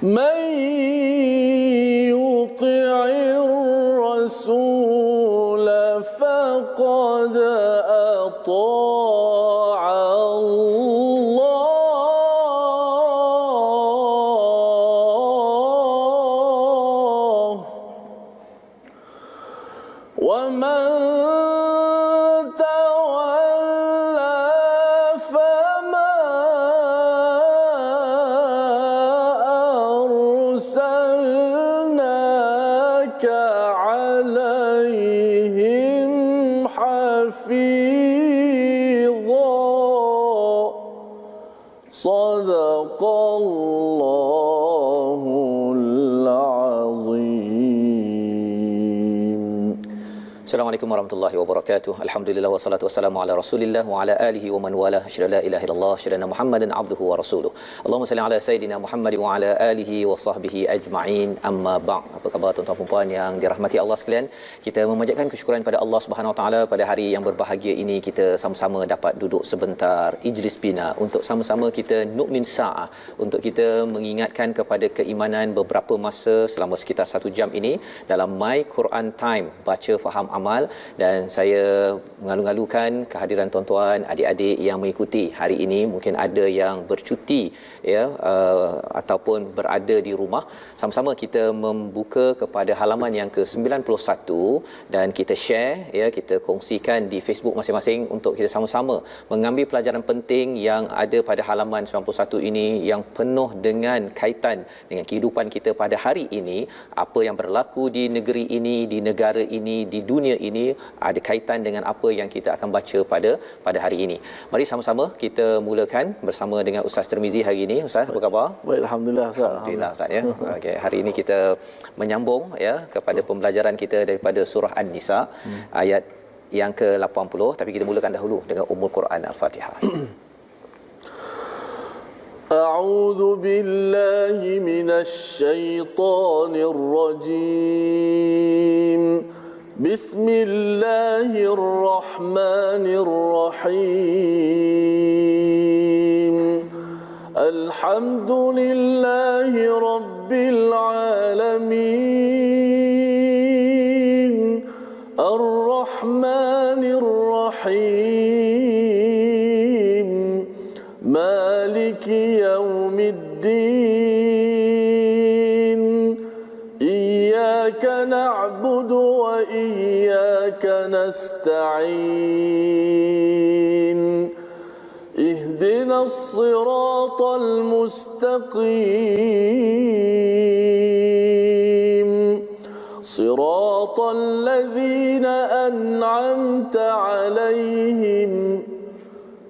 من يطع الرسول فقد أطاع الله ومن تولى فما أرسلناك عليهم حفيظا صدق الله العظيم. Assalamualaikum warahmatullahi wabarakatuh. Alhamdulillah wassalatu wassalamu ala Rasulillah wa ala alihi wa man wala. Asyhadu la ilaha illallah, asyhadu anna Muhammadan abduhu wa rasuluh. Allahumma salli ala sayidina Muhammad wa ala alihi wa sahbihi ajma'in. Amma ba'd. Apa khabar tuan-tuan dan puan yang dirahmati Allah sekalian? Kita memanjatkan kesyukuran pada Allah Subhanahu wa taala pada hari yang berbahagia ini kita sama-sama dapat duduk sebentar Ijlis Bina untuk sama-sama kita nu'min sa'ah, untuk kita mengingatkan kepada keimanan beberapa masa selama sekitar 1 jam ini dalam My Quran Time, baca faham amal. Dan saya mengalu-alukan kehadiran tuan-tuan adik-adik yang mengikuti hari ini. Mungkin ada yang bercuti ya, ataupun berada di rumah. Sama-sama kita membuka kepada halaman yang ke-91 dan kita share ya, kita kongsikan di Facebook masing-masing untuk kita sama-sama mengambil pelajaran penting yang ada pada halaman 91 ini, yang penuh dengan kaitan dengan kehidupan kita pada hari ini. Apa yang berlaku di negeri ini, di negara ini, di dunia ini ada kaitan dengan apa yang kita akan baca pada hari ini. Mari sama-sama kita mulakan bersama dengan Ustaz Tirmizi hari ini. Ustaz, apa khabar? Baik, alhamdulillah Ustaz. Alhamdulillah Ustaz ya. Okey, hari ini kita menyambung ya kepada pembelajaran kita daripada surah An-Nisa ayat yang ke-80, tapi kita mulakan dahulu dengan Ummul Quran Al-Fatihah. أعوذ بالله من الشيطان الرجيم بسم الله الرحمن الرحيم الحمد لله رب العالمين الرحمن الرحيم مالك يوم الدين إياك نعبد وإياك نستعين اهدنا الصراط المستقيم صراط الذين أنعمت عليهم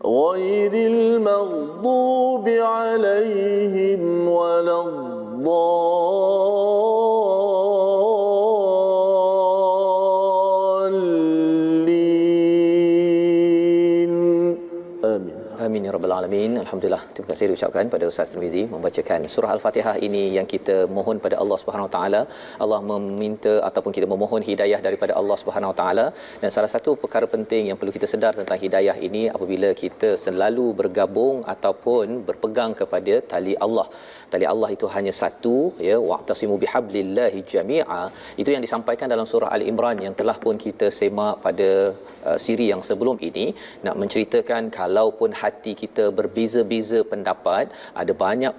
غير المغضوب عليهم ولا الضالين آمين. Amin ya rabbal alamin. Alhamdulillah, terima kasih diucapkan pada Ustaz Tirmizi membacakan surah Al-Fatihah ini yang kita mohon pada Allah Subhanahu Wa Taala. Allah meminta ataupun kita memohon hidayah daripada Allah Subhanahu Wa Taala, dan salah satu perkara penting yang perlu kita sedar tentang hidayah ini apabila kita selalu bergabung ataupun berpegang kepada tali Allah. Tali Allah itu hanya satu ya, wa'tasimu bihablillahi jami'a. Itu yang disampaikan dalam surah Ali Imran yang telah pun kita semak pada siri yang sebelum ini, nak menceritakan kalaupun hati kita berbeza-beza pendapat, ada banyak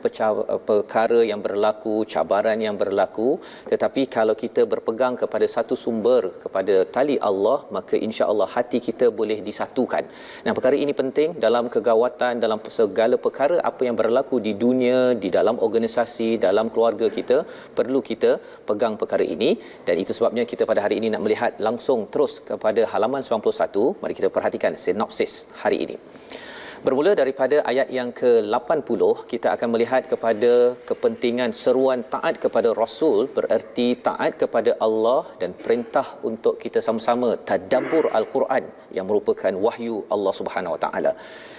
perkara yang berlaku, cabaran yang berlaku, tetapi kalau kita berpegang kepada satu sumber, kepada tali Allah, maka insya-Allah hati kita boleh disatukan. Nah, perkara ini penting dalam kegawatan, dalam segala perkara apa yang berlaku di dunia, di dalam organisasi, dalam keluarga kita, perlu kita pegang perkara ini. Dan itu sebabnya kita pada hari ini nak melihat langsung terus kepada halaman 91. Mari kita perhatikan sinopsis hari ini. Bermula daripada ayat yang ke-80, kita akan melihat kepada kepentingan seruan taat kepada Rasul, bererti taat kepada Allah dan perintah untuk kita sama-sama tadabbur Al-Quran, yang merupakan wahyu Allah Subhanahu Wa Taala.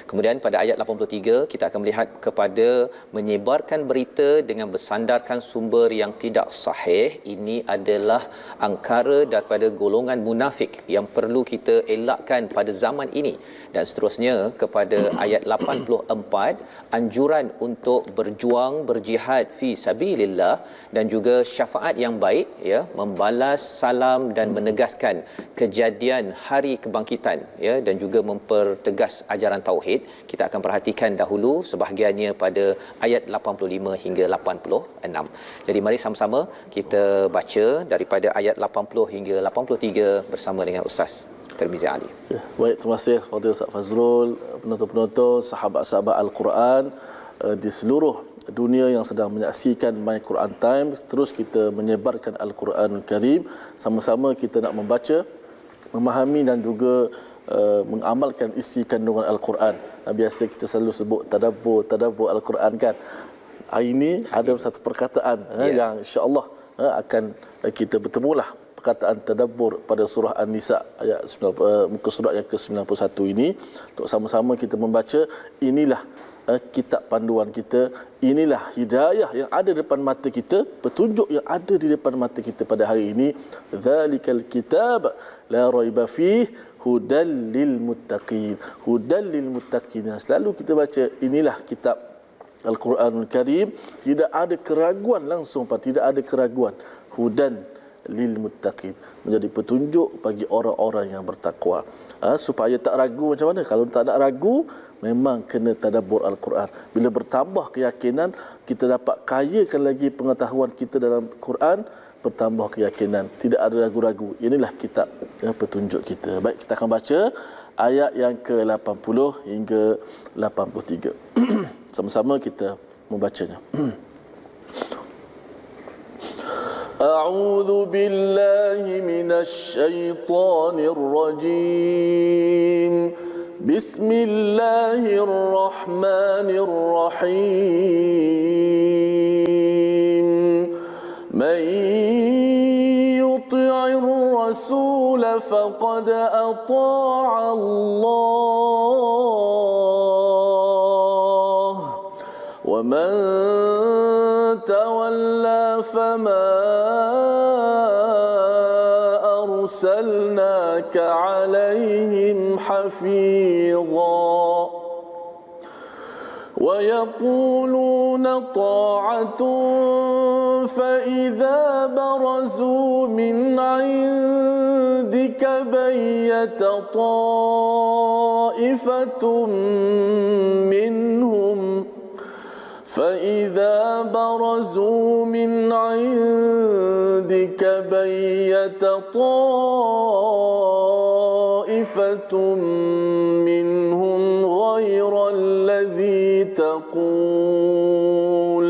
Kemudian pada ayat 83 kita akan melihat kepada menyebarkan berita dengan bersandarkan sumber yang tidak sahih. Ini adalah angkara daripada golongan munafik yang perlu kita elakkan pada zaman ini. Dan seterusnya kepada ayat 84, anjuran untuk berjuang berjihad fi sabilillah dan juga syafaat yang baik, ya, membalas salam dan menegaskan kejadian hari kebangkitan, ya, dan juga mempertegas ajaran tauhid. Kita akan perhatikan dahulu sebahagiannya pada ayat 85 hingga 86. Jadi mari sama-sama kita baca daripada ayat 80 hingga 83 bersama dengan Ustaz Tirmizi Ali. Ya, baik, terima kasih Fadil Ustaz Fazrul, penonton-penonton, sahabat-sahabat Al-Quran di seluruh dunia yang sedang menyaksikan My Quran Time. Terus kita menyebarkan Al-Quranul Karim. Sama-sama kita nak membaca, memahami dan juga mengamalkan isi kandungan Al-Quran. Biasa kita selalu sebut tadabbur Al-Quran kan. Hari ini ada satu perkataan yang insya-Allah akan kita bertemulah perkataan tadabbur pada surah An-Nisa ayat 9, muka surat yang ke-91 ini, untuk sama-sama kita membaca. Inilah kitab panduan kita, inilah hidayah yang ada di depan mata kita, petunjuk yang ada di depan mata kita pada hari ini. Zalikal kitab la raiba fihi hudal lil muttaqin. Hudal lil muttaqin. Selalu kita baca inilah kitab Al-Quranul Karim, tidak ada keraguan langsung, tidak ada keraguan. Hudan lil muttaqin, menjadi petunjuk bagi orang-orang yang bertakwa. Supaya tak ragu macam mana? Kalau tak nak ragu, memang kena tadabbur Al-Quran. Bila bertambah keyakinan, kita dapat kayakan lagi pengetahuan kita dalam Quran, bertambah keyakinan, tidak ada ragu-ragu. Inilah kitab petunjuk kita. Baik, kita akan baca ayat yang ke-80 hingga 83. Sama-sama kita membacanya. أعوذ بالله من الشيطان الرجيم بسم الله الرحمن الرحيم من يطع الرسول فقد أطاع الله ومن تولى فما أرسلناك عليهم حفيظا ويقولون طاعة فإذا برزوا من عندك بيت طائفة منهم فإذا برزوا من عندك بيت طائفة منهم غير الذي تقول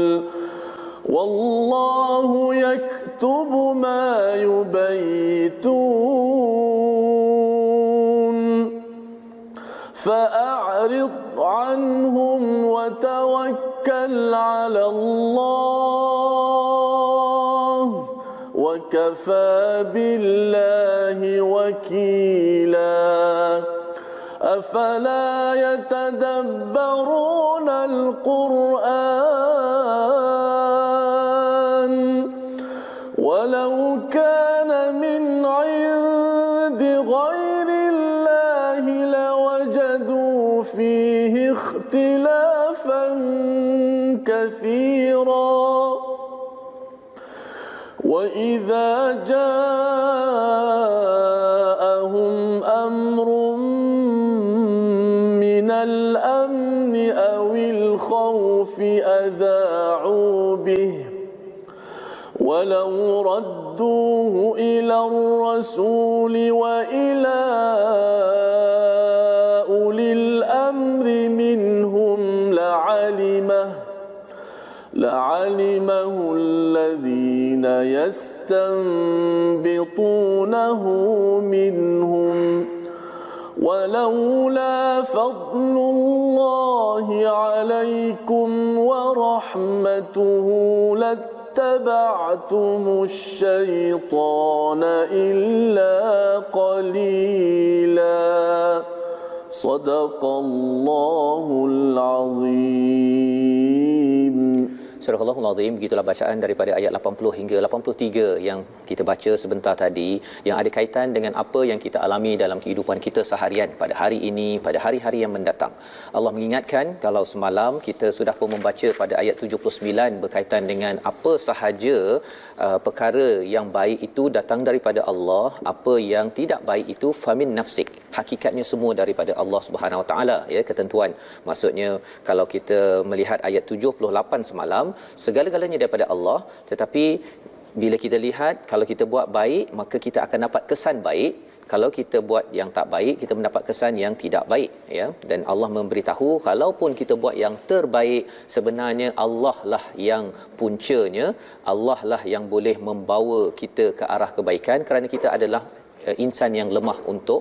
والله يكتب ما يبيتون فأعرض عنهم وتوكل على الله وكفى بالله وكيلا أفلا يتدبرون القرآن ولو كان من عند غير الله لوجدوا فيه اختلافا كثيرا وإذا جاءهم أمر من الأمن أو الخوف أذاعوا به ولو ردوه إلى الرسول وإلى أولي الأمر منهم لعلمه الذين يستنبطونه منهم ولولا فضل الله عليكم ورحمته اتبعتم الشيطان إلا قليلا صدق الله العظيم. Surah Al-Allahul Azim, begitulah bacaan daripada ayat 80 hingga 83 yang kita baca sebentar tadi, yang ada kaitan dengan apa yang kita alami dalam kehidupan kita seharian pada hari ini, pada hari-hari yang mendatang. Allah mengingatkan, kalau semalam kita sudah pun membaca pada ayat 79 berkaitan dengan apa sahaja perkara yang baik itu datang daripada Allah, apa yang tidak baik itu famin nafsik, hakikatnya semua daripada Allah Subhanahu Wa Taala, ya, ketentuan. Maksudnya kalau kita melihat ayat 78 semalam, segala-galanya daripada Allah, tetapi bila kita lihat kalau kita buat baik maka kita akan dapat kesan baik, kalau kita buat yang tak baik kita mendapat kesan yang tidak baik, ya. Dan Allah memberitahu kalaupun kita buat yang terbaik, sebenarnya Allah lah yang puncanya, Allah lah yang boleh membawa kita ke arah kebaikan, kerana kita adalah insan yang lemah untuk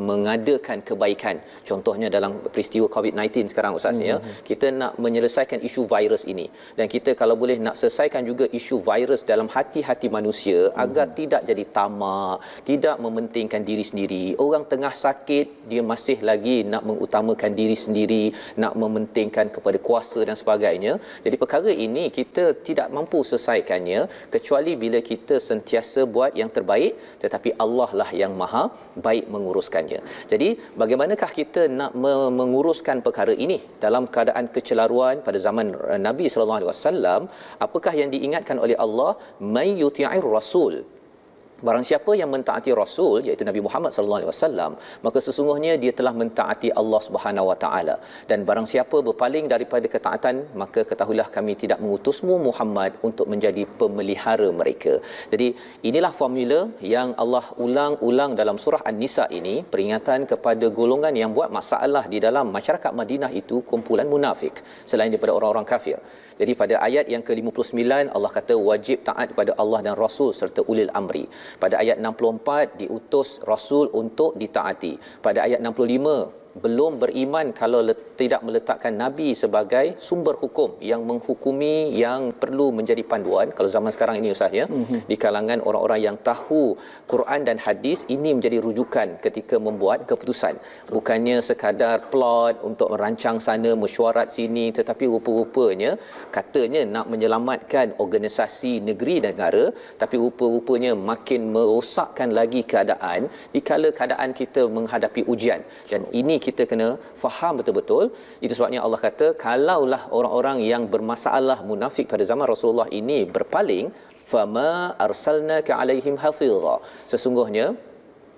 mengadakan kebaikan. Contohnya dalam peristiwa COVID-19 sekarang Ustaz, ya, kita nak menyelesaikan isu virus ini, dan kita kalau boleh nak selesaikan juga isu virus dalam hati-hati manusia agar tidak jadi tamak, tidak mementingkan diri sendiri. Orang tengah sakit dia masih lagi nak mengutamakan diri sendiri, nak mementingkan kepada kuasa dan sebagainya. Jadi perkara ini kita tidak mampu selesaikannya kecuali bila kita sentiasa buat yang terbaik, tetapi Allah lah yang maha baik menguruskannya. Jadi bagaimanakah kita nak menguruskan perkara ini dalam keadaan kecelaruan pada zaman Nabi sallallahu alaihi wasallam? Apakah yang diingatkan oleh Allah? May yuti'ir rasul, barang siapa yang mentaati Rasul, iaitu Nabi Muhammad sallallahu alaihi wasallam, maka sesungguhnya dia telah mentaati Allah Subhanahu wa taala. Dan barang siapa berpaling daripada ketaatan, maka ketahuilah kami tidak mengutusmu Muhammad untuk menjadi pemelihara mereka. Jadi inilah formula yang Allah ulang-ulang dalam surah An-Nisa ini, peringatan kepada golongan yang buat masalah di dalam masyarakat Madinah itu, kumpulan munafik selain daripada orang-orang kafir. Jadi pada ayat yang ke-59 Allah kata wajib taat kepada Allah dan Rasul serta ulil amri. Pada ayat 64 diutus Rasul untuk ditaati. Pada ayat 65 belum beriman kalau tidak meletakkan Nabi sebagai sumber hukum yang menghukumi, yang perlu menjadi panduan. Kalau zaman sekarang ini Ustaz, ya, di kalangan orang-orang yang tahu Quran dan hadis, ini menjadi rujukan ketika membuat keputusan. Bukannya sekadar plot untuk merancang sana, mesyuarat sini, tetapi rupa-rupanya katanya nak menyelamatkan organisasi negeri dan negara, tapi rupa-rupanya makin merosakkan lagi keadaan dikala keadaan kita menghadapi ujian. Dan ini kita kena faham betul-betul. Itu sebabnya Allah kata kalaulah orang-orang yang bermasalah munafik pada zaman Rasulullah ini berpaling, fama arsalnaka alaihim hafiza, sesungguhnya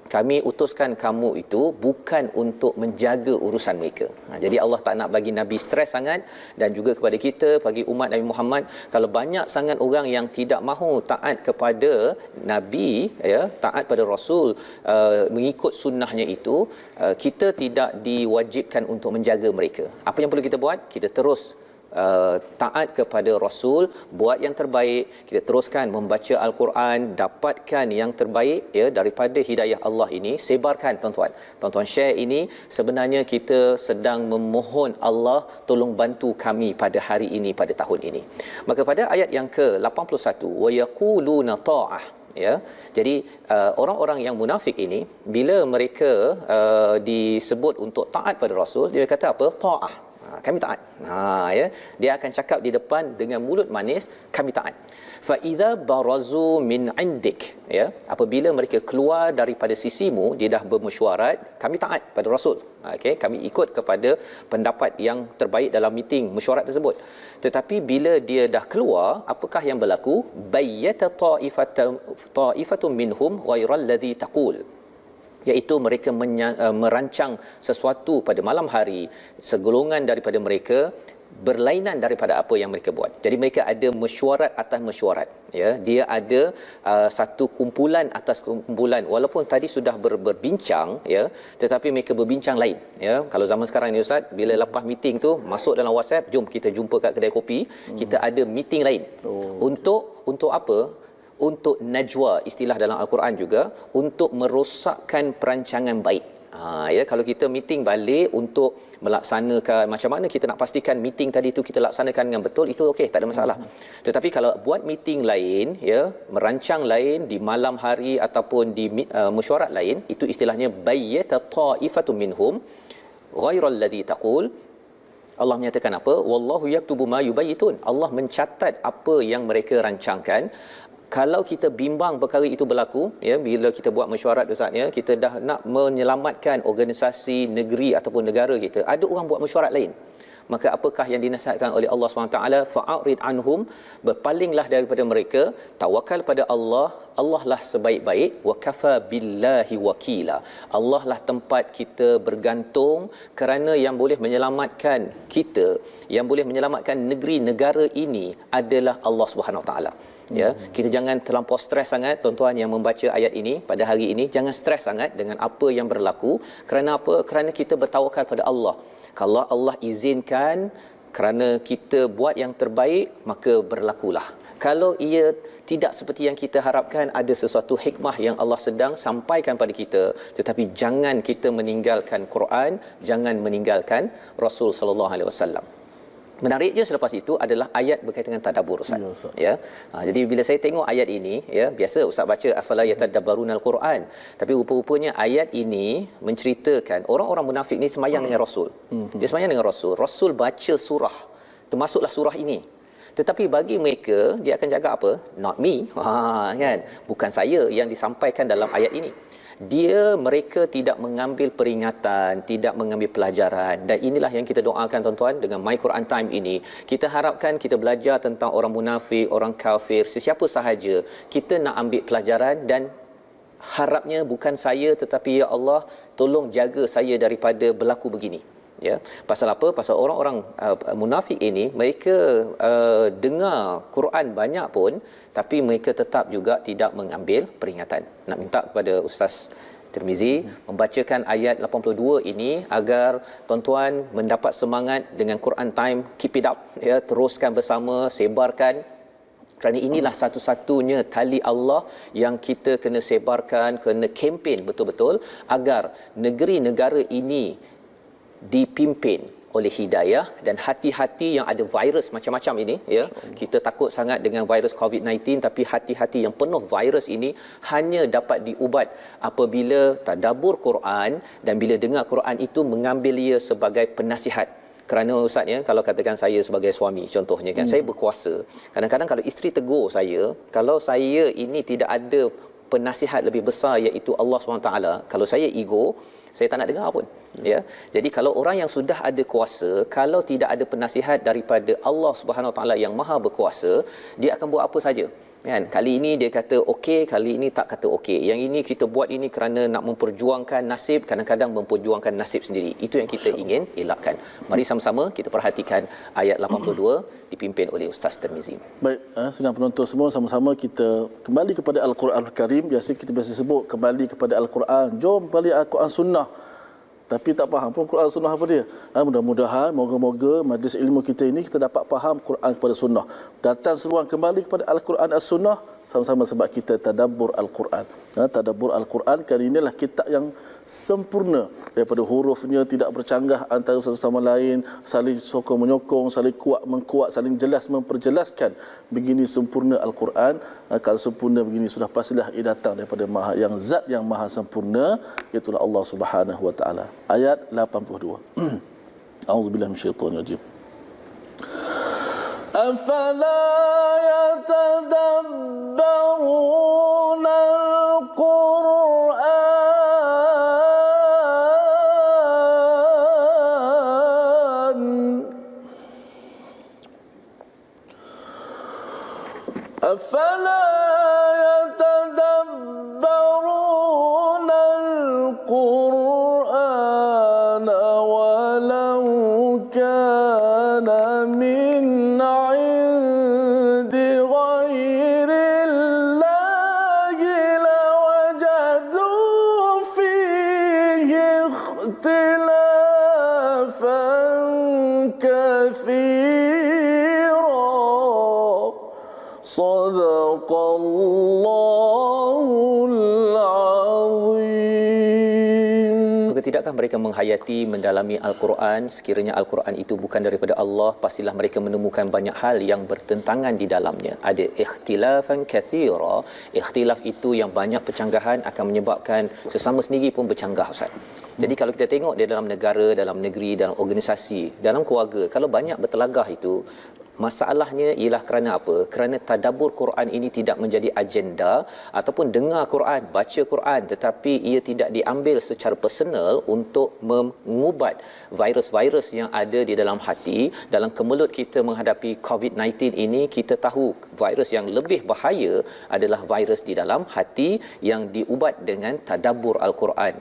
kami utuskan kamu itu bukan untuk menjaga urusan mereka. Jadi Allah tak nak bagi Nabi stres sangat, dan juga kepada kita, bagi umat Nabi Muhammad, kalau banyak sangat orang yang tidak mahu taat kepada Nabi, ya, taat pada Rasul, mengikut sunnahnya itu, kita tidak diwajibkan untuk menjaga mereka. Apa yang perlu kita buat? Kita terus taat kepada Rasul, buat yang terbaik, kita teruskan membaca Al-Quran, dapatkan yang terbaik, ya, daripada hidayah Allah ini, sebarkan tuan-tuan. Tuan-tuan share ini, sebenarnya kita sedang memohon Allah tolong bantu kami pada hari ini, pada tahun ini. Maka pada ayat yang ke-81, wa yaquluna ta'ah, ya. Jadi orang-orang yang munafik ini bila mereka disebut untuk taat pada Rasul, dia kata apa? Ta'ah. Kami taat. Ya, dia akan cakap di depan dengan mulut manis, kami taat. Fa idza barazu min indik, ya, apabila mereka keluar daripada sisimu, dia dah bermesyuarat, kami taat pada Rasul. Okey, kami ikut kepada pendapat yang terbaik dalam meeting mesyuarat tersebut. Tetapi bila dia dah keluar, apakah yang berlaku? Bayyata ta'ifatun minhum ghairal ladzi taqul, iaitu mereka merancang sesuatu pada malam hari, segolongan daripada mereka berlainan daripada apa yang mereka buat. Jadi mereka ada mesyuarat atas mesyuarat, ya, dia ada satu kumpulan atas kumpulan, walaupun tadi sudah berbincang, ya, tetapi mereka berbincang lain, ya. Kalau zaman sekarang ni Ustaz, bila lepas meeting tu masuk dalam WhatsApp, jom kita jumpa kat kedai kopi, kita ada meeting lain. Untuk apa? Untuk najwa, istilah dalam Al-Quran juga, untuk merosakkan perancangan baik. Ya, kalau kita meeting balik untuk melaksanakan macam mana kita nak pastikan meeting tadi tu kita laksanakan dengan betul, itu okey, tak ada masalah. Tetapi kalau buat meeting lain, ya, merancang lain di malam hari ataupun di mesyuarat lain, itu istilahnya bayyata ta'ifatun minhum ghairal ladzi taqul. Allah menyatakan apa? Wallahu yaktubu ma yubayyitun. Allah mencatat apa yang mereka rancangkan. Kalau kita bimbang perkara itu berlaku, ya, bila kita buat mesyuarat Ustaz, ya, kita dah nak menyelamatkan organisasi negeri ataupun negara kita, ada orang buat mesyuarat lain, maka apakah yang dinasihatkan oleh Allah SWT? Fa'arid anhum, berpalinglah daripada mereka, tawakal pada Allah, Allah lah sebaik-baik, wa kafa billahi wakila, Allah lah tempat kita bergantung, kerana yang boleh menyelamatkan kita, yang boleh menyelamatkan negeri negara ini adalah Allah SWT. Ya, kita jangan terlampau stres sangat tuan-tuan yang membaca ayat ini pada hari ini, jangan stres sangat dengan apa yang berlaku. Kerana apa? Kerana kita bertawakal pada Allah. Kalau Allah izinkan kerana kita buat yang terbaik, maka berlakulah. Kalau ia tidak seperti yang kita harapkan, ada sesuatu hikmah yang Allah sedang sampaikan pada kita, tetapi jangan kita meninggalkan Quran, jangan meninggalkan Rasul sallallahu alaihi wasallam. Menariknya selepas itu adalah ayat berkaitan dengan tadabbur, Ustaz. Ya, Ustaz. Ya. Jadi bila saya tengok ayat ini, ya, biasa Ustaz baca afala yatadabbarunal Quran, tapi rupa-rupanya ayat ini menceritakan orang-orang munafik ni semayang dengan Rasul. Dia semayang dengan Rasul. Rasul baca surah, termasuklah surah ini. Tetapi bagi mereka, dia akan jaga apa? Not me. Kan? Bukan saya yang disampaikan dalam ayat ini. Mereka tidak mengambil peringatan, tidak mengambil pelajaran. Dan inilah yang kita doakan tuan-tuan dengan My Quran Time ini. Kita harapkan kita belajar tentang orang munafik, orang kafir, sesiapa sahaja. Kita nak ambil pelajaran dan harapnya bukan saya, tetapi ya Allah, tolong jaga saya daripada berlaku begini. Ya, pasal apa? Pasal orang-orang munafik ini, mereka dengar Quran banyak pun, tapi mereka tetap juga tidak mengambil peringatan. Nak minta kepada Ustaz Tirmizi membacakan ayat 82 ini agar tuan-tuan mendapat semangat dengan Quran Time. Keep it up, ya, teruskan bersama, sebarkan, kerana inilah satu-satunya tali Allah yang kita kena sebarkan, kena kempen betul-betul agar negeri negara ini dipimpin oleh hidayah. Dan hati-hati yang ada virus macam-macam ini, ya, kita takut sangat dengan virus COVID-19, tapi hati-hati yang penuh virus ini hanya dapat diubat apabila tadabbur Quran, dan bila dengar Quran itu mengambil ia sebagai penasihat. Kerana Ustaz, ya, kalau katakan saya sebagai suami contohnya kan, saya berkuasa, kadang-kadang kalau isteri tegur saya, kalau saya ini tidak ada penasihat lebih besar iaitu Allah SWT, kalau saya ego, saya tak nak dengar pun, ya. Jadi kalau orang yang sudah ada kuasa, kalau tidak ada penasihat daripada Allah Subhanahu Wa Taala yang Maha berkuasa, dia akan buat apa saja, kan. Kali ini dia kata okey, kali ini tak kata okey. Yang ini kita buat ini kerana nak memperjuangkan nasib, kadang-kadang memperjuangkan nasib sendiri. Itu yang kita ingin elakkan. Mari sama-sama kita perhatikan ayat 82 dipimpin oleh Ustaz Tirmizi. Baik, sedang penonton semua, sama-sama kita kembali kepada Al-Quran Al-Karim. Kita biasa sebut kembali kepada Al-Quran. Jom kembali Al-Quran Sunnah. Tapi tak faham pun Quran Sunnah apa dia. Mudah-mudahan, moga-moga majlis ilmu kita ini kita dapat faham Quran kepada Sunnah. Datang seruan kembali kepada Al-Quran As-Sunnah, sama-sama sebab kita tadabbur Al-Quran. Tadabbur Al-Quran kali inilah kitab yang sempurna, daripada hurufnya tidak bercanggah antara satu sama lain, saling sokong menyokong, saling kuat mengkuat, saling jelas memperjelaskan. Begini sempurna Al-Quran. Kalau sempurna begini, sudah pastilah ia datang daripada Maha, yang zat yang Maha sempurna, iaitu Allah Subhanahu Wa Taala. Ayat 82. A'udzubillahi minasyaitonir rajim. Afala yatadabbaruna al-Qur'an أفلا يتدبرون القرآن ولو كان من عند غير الله لوجدوا فيه اختلافا كثيرا صدق الله العظيم. mereka menghayati, mendalami Al-Quran, sekiranya Al-Quran itu bukan daripada Allah, pastilah mereka menemukan banyak hal yang bertentangan di dalamnya. Ada ikhtilafan kathira. Ikhtilaf itu yang banyak percanggahan akan menyebabkan sesama sendiri pun bercanggah, Ustaz. Jadi kalau kita tengok di dalam negara, dalam negeri, dalam organisasi, dalam keluarga, kalau banyak bertelagah itu, masalahnya ialah kerana apa? Kerana tadabbur Quran ini tidak menjadi agenda, ataupun dengar Quran, baca Quran, tetapi ia tidak diambil secara personal untuk mengubat virus-virus yang ada di dalam hati. Dalam kemelut kita menghadapi COVID-19 ini, kita tahu virus yang lebih bahaya adalah virus di dalam hati yang diubat dengan tadabbur Al-Quran.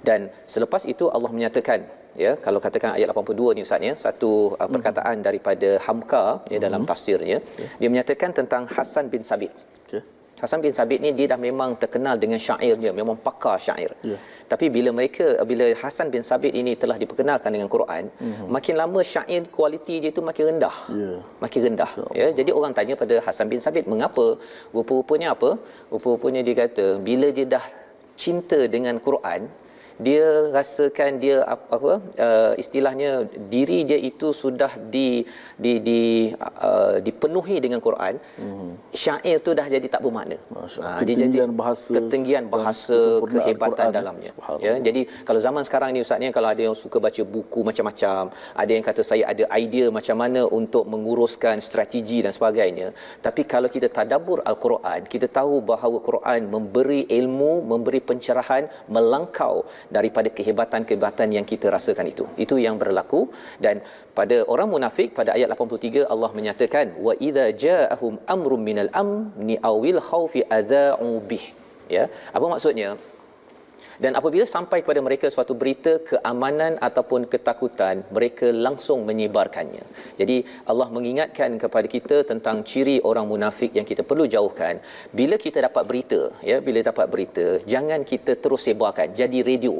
Dan selepas itu Allah menyatakan, ya, kalau katakan ayat 82 ni Ustaz, ya, satu perkataan daripada Hamka, ya, dalam tafsirnya, dia menyatakan tentang Hasan bin Sabit. Hasan bin Sabit ni dia dah memang terkenal dengan syairnya, memang pakar syair. Tapi bila Hasan bin Sabit ini telah diperkenalkan dengan Quran, makin lama syair kualiti dia tu makin rendah. Makin rendah. Ya, jadi orang tanya pada Hasan bin Sabit, mengapa? Rupa-rupanya apa? Rupa-rupanya dia kata bila dia dah cinta dengan Quran, dia rasakan dia istilahnya diri dia itu sudah dipenuhi dengan Quran. Syair tu dah jadi tak bermakna. Dia jadi ketinggian bahasa, kehebatan Quran dalamnya. Ya, jadi kalau zaman sekarang ni Ustaz ni, kalau ada yang suka baca buku macam-macam, ada yang kata saya ada idea macam mana untuk menguruskan strategi dan sebagainya. Tapi kalau kita tadabbur Al-Quran, kita tahu bahawa Quran memberi ilmu, memberi pencerahan melangkau daripada kehebatan-kehebatan yang kita rasakan itu. Itu yang berlaku. Dan pada orang munafik pada ayat 83 Allah menyatakan wa idza ja'ahum amrun minal amni awil khaufi adza'u bih. Ya, apa maksudnya? Dan apabila sampai kepada mereka suatu berita keamanan ataupun ketakutan, mereka langsung menyebarkannya. Jadi Allah mengingatkan kepada kita tentang ciri orang munafik yang kita perlu jauhkan. Bila kita dapat berita, ya, bila dapat berita, jangan kita terus sebarkan jadi radio.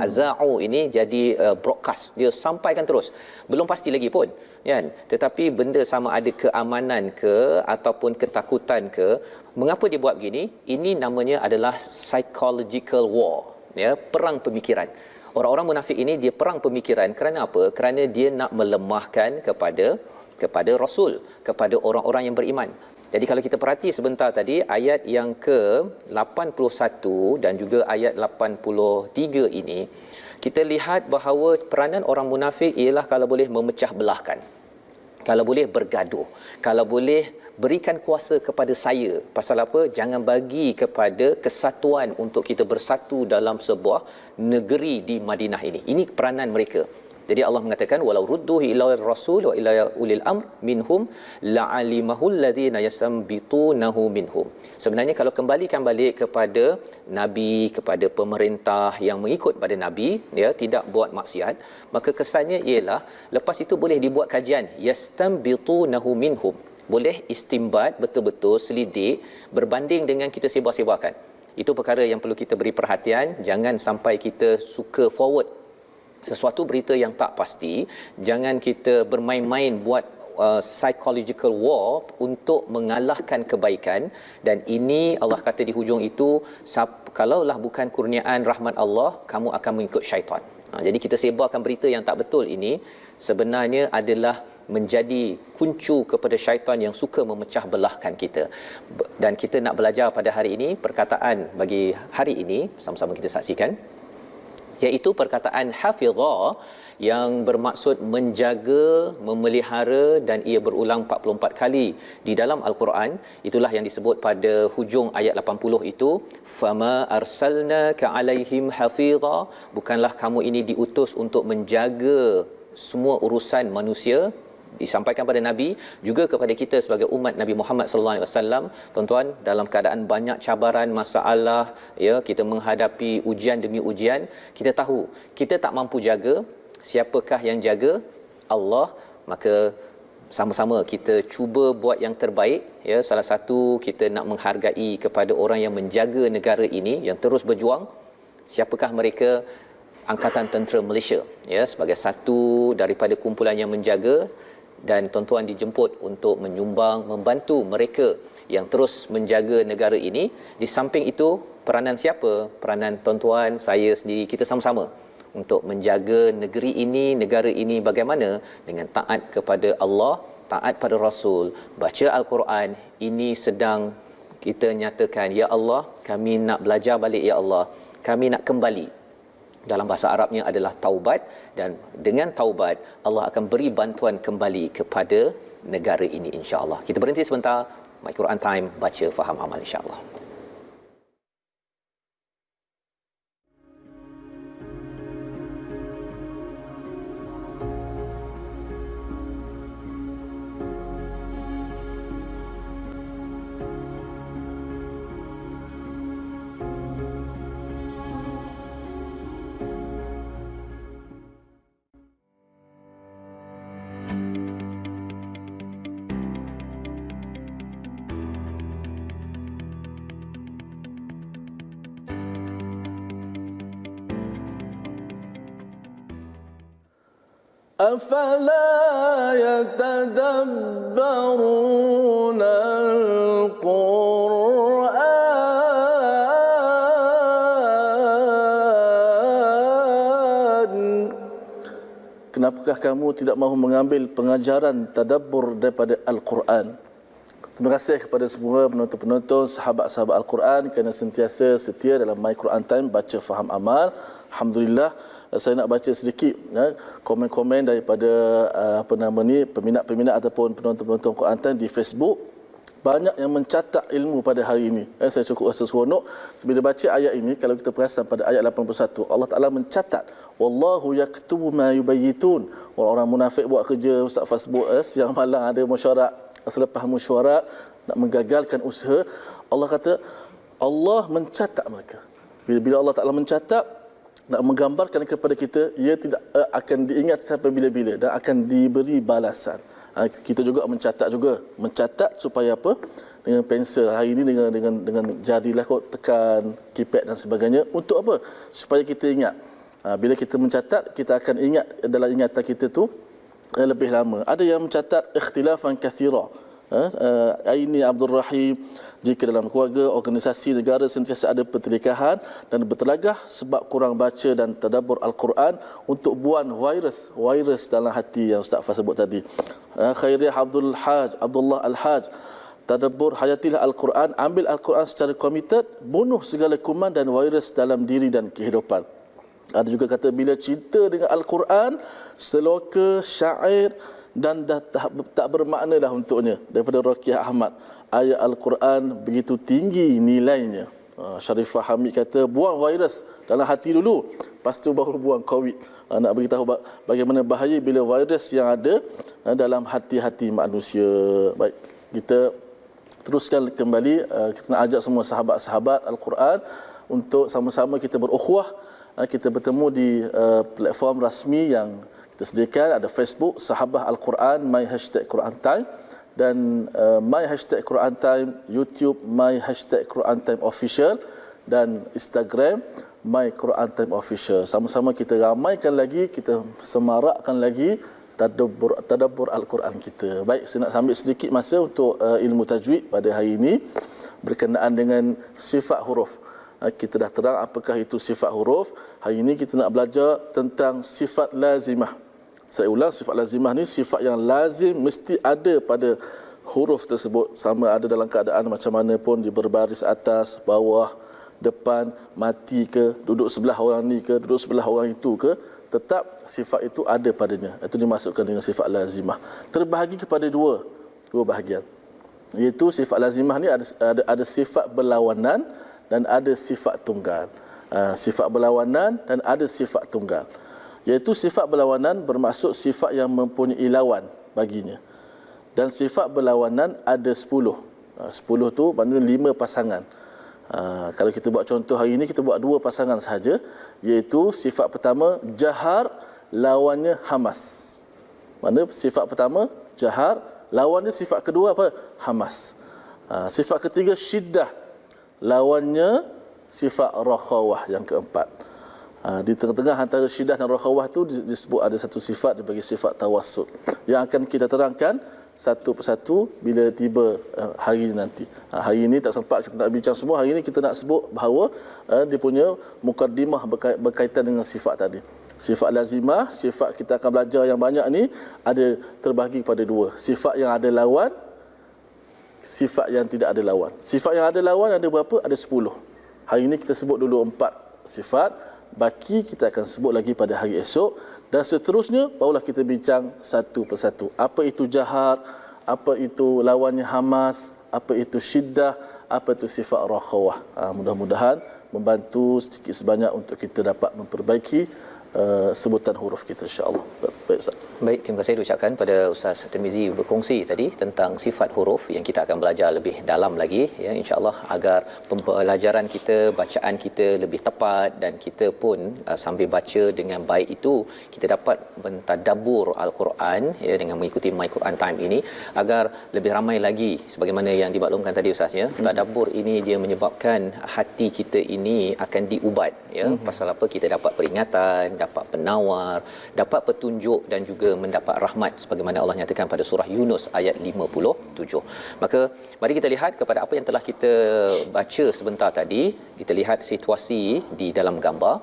Aza'u ini jadi broadcast, dia sampaikan terus. Belum pasti lagi pun, kan? Tetapi benda sama ada keamanan ke ataupun ketakutan ke, mengapa dia buat begini? Ini namanya adalah psychological war. Ya, perang pemikiran. Orang-orang munafik ini dia perang pemikiran kerana apa? Kerana dia nak melemahkan kepada Rasul, kepada orang-orang yang beriman. Jadi kalau kita perhati sebentar tadi ayat yang ke-81 dan juga ayat 83 ini, kita lihat bahawa peranan orang munafik ialah kalau boleh memecah belahkan, kalau boleh bergaduh, kalau boleh berikan kuasa kepada saya. Pasal apa? Jangan bagi kepada kesatuan untuk kita bersatu dalam sebuah negeri di Madinah ini. Ini peranan mereka. Jadi Allah mengatakan walau rudduhu ila rasul wa ila ulil amr minhum la'alimahu alladhina yasambitunahu minhum. Sebenarnya kalau kembalikan balik kepada nabi, kepada pemerintah yang mengikut pada nabi, ya, tidak buat maksiat, maka kesannya ialah lepas itu boleh dibuat kajian yastambitunahu minhum. Boleh istimbat, betul-betul selidik berbanding dengan kita sebar-sebarkan. Itu perkara yang perlu kita beri perhatian. Jangan sampai kita suka forward sesuatu berita yang tak pasti. Jangan kita bermain-main buat psychological war untuk mengalahkan kebaikan. Dan ini Allah kata di hujung itu, kalaulah bukan kurniaan rahmat Allah, kamu akan mengikut syaitan. Jadi kita sebarkan berita yang tak betul ini sebenarnya adalah menjadi kuncu kepada syaitan yang suka memecah belahkan kita. Dan kita nak belajar pada hari ini perkataan bagi hari ini, sama-sama kita saksikan, iaitu perkataan hafizah yang bermaksud menjaga, memelihara, dan ia berulang 44 kali di dalam Al-Quran. Itulah yang disebut pada hujung ayat 80 itu, fama arsalnaka alaihim hafizah, bukanlah kamu ini diutus untuk menjaga semua urusan manusia. Disampaikan pada Nabi, juga kepada kita sebagai umat Nabi Muhammad sallallahu alaihi wasallam. Tuan-tuan, dalam keadaan banyak cabaran, masalah, ya, kita menghadapi ujian demi ujian, kita tahu kita tak mampu jaga. Siapakah yang jaga? Allah. Maka sama-sama kita cuba buat yang terbaik, ya. Salah satu kita nak menghargai kepada orang yang menjaga negara ini, yang terus berjuang. Siapakah mereka? Angkatan Tentera Malaysia, ya, sebagai satu daripada kumpulan yang menjaga. Dan tuan-tuan dijemput untuk menyumbang, membantu mereka yang terus menjaga negara ini. Di samping itu, peranan siapa? Peranan tuan-tuan, saya sendiri, kita sama-sama untuk menjaga negeri ini, negara ini bagaimana? Dengan taat kepada Allah, taat pada Rasul, baca Al-Quran. Ini sedang kita nyatakan, ya Allah, kami nak belajar balik, ya Allah, kami nak kembali. Dalam bahasa Arabnya adalah taubat, dan dengan taubat Allah akan beri bantuan kembali kepada negara ini, insya-Allah. Kita berhenti sebentar. My Quran Time, baca, faham, amal, insya-Allah. أفلا يتدبرون القرآن. Kenapakah kamu tidak mahu mengambil pengajaran tadabbur daripada Al-Quran? Terima kasih kepada semua penonton-penonton, sahabat-sahabat Al-Quran kerana sentiasa setia dalam My Quran Time, baca, faham, amal. Alhamdulillah, saya nak baca sedikit komen-komen daripada peminat-peminat ataupun penonton-penonton Quran Time di Facebook. Banyak yang mencatat ilmu pada hari ini. Saya cukup rasa seronok bila baca ayat ini. Kalau kita perasan pada ayat 81, Allah Ta'ala mencatat, wallahu yaktubu ma yubayyitun. Orang-orang munafik buat kerja, Ustaz Facebook, siang malam ada mesyuarat. Selepas mesyuarat nak menggagalkan usaha, Allah kata Allah mencatat mereka. Bila Allah Ta'ala mencatat, nak menggambarkan kepada kita, ia tidak akan diingat sampai bila-bila dan akan diberi balasan. Kita juga mencatat supaya apa? Dengan pensel hari ini, dengan jarilah kot tekan keypad dan sebagainya. Untuk apa? Supaya kita ingat. Bila kita mencatat, kita akan ingat dalam ingatan kita tu lebih lama. Ada yang mencatat ikhtilafan kathira. Aini Abdul Rahim, jika dalam keluarga, organisasi, negara sentiasa ada pertelikahan dan bertelagah sebab kurang baca dan tadabbur Al-Quran untuk buang virus dalam hati yang Ustaz Fah sebut tadi. Khairiyah Abdullah Al-Haj, tadabbur hayatilah Al-Quran, ambil Al-Quran secara komited, bunuh segala kuman dan virus dalam diri dan kehidupan. Ada juga kata bila cinta dengan Al-Quran, seloka, syair dan dah tak bermakna dah untuknya. Daripada Rokiah Ahmad, ayat Al-Quran begitu tinggi nilainya. Sharifah Hamid kata buang virus dalam hati dulu, lepas tu baru buang COVID. Nak beritahu bagaimana bahaya bila virus yang ada dalam hati-hati manusia. Baik, kita teruskan kembali. Kita nak ajak semua sahabat-sahabat Al-Quran untuk sama-sama kita berukhuwah. Kita bertemu di platform rasmi yang kita sediakan. Ada Facebook Sahabah Al-Quran, My Hashtag Quran Time, dan My Hashtag Quran Time, YouTube My Hashtag Quran Time Official, dan Instagram My Quran Time Official. Sama-sama kita ramaikan lagi, kita semarakkan lagi tadabbur Al-Quran kita. Baik, saya nak ambil sedikit masa untuk ilmu tajwid pada hari ini berkenaan dengan sifat huruf. Kita dah terang apakah itu sifat huruf. Hari ini kita nak belajar tentang sifat lazimah. Saya ulang, sifat lazimah ni sifat yang lazim mesti ada pada huruf tersebut, sama ada dalam keadaan macam mana pun, di berbaris atas, bawah, depan, mati ke, duduk sebelah orang ni ke, duduk sebelah orang itu ke, tetap sifat itu ada padanya. Itu dimasukkan dengan sifat lazimah. Terbahagi kepada dua bahagian. Iaitu sifat lazimah ni ada sifat berlawanan dan ada sifat tunggal. Sifat berlawanan dan ada sifat tunggal. Iaitu sifat berlawanan bermaksud sifat yang mempunyai lawan baginya. Dan sifat berlawanan ada 10. 10 tu maknanya 5 pasangan. Kalau kita buat contoh hari ini, kita buat 2 pasangan sahaja. Iaitu sifat pertama jahar, lawannya hamas. Mana sifat pertama jahar, lawannya sifat kedua apa? Hamas. Sifat ketiga syiddah, lawannya sifat rakhawah yang keempat. Di tengah-tengah antara syiddah dan rakhawah tu disebut ada satu sifat dibagi sifat tawassut yang akan kita terangkan satu persatu bila tiba hari nanti. Hari ini tak sempat kita nak bincang semua. Hari ini kita nak sebut bahawa dia punya mukaddimah berkaitan dengan sifat tadi. Sifat lazimah, sifat kita akan belajar yang banyak ni ada terbahagi pada dua. Sifat yang ada lawan, sifat yang tidak ada lawan. Sifat yang ada lawan ada berapa? Ada 10. Hari ini kita sebut dulu 4 sifat. Baki kita akan sebut lagi pada hari esok. Dan seterusnya barulah kita bincang satu persatu. Apa itu jahar, apa itu lawannya hamas, apa itu syiddah, apa itu sifat rakhawah. Mudah-mudahan membantu sedikit sebanyak untuk kita dapat memperbaiki sebutan huruf kita, insya-Allah. Baik Ustaz. Baik, terima kasih diucapkan pada Ustaz Tirmizi berkongsi tadi tentang sifat huruf yang kita akan belajar lebih dalam lagi ya, insya-Allah, agar pembelajaran kita, bacaan kita lebih tepat dan kita pun sambil baca dengan baik itu kita dapat mentadabbur al-Quran ya, dengan mengikuti My Quran Time ini, agar lebih ramai lagi sebagaimana yang dimaklumkan tadi Ustaz ya. Tadabbur ini dia menyebabkan hati kita ini akan diubat ya. Pasal apa? Kita dapat peringatan, dapat penawar, dapat petunjuk dan juga mendapat rahmat sebagaimana Allah nyatakan pada surah Yunus ayat 57. Maka mari kita lihat kepada apa yang telah kita baca sebentar tadi. Kita lihat situasi di dalam gambar,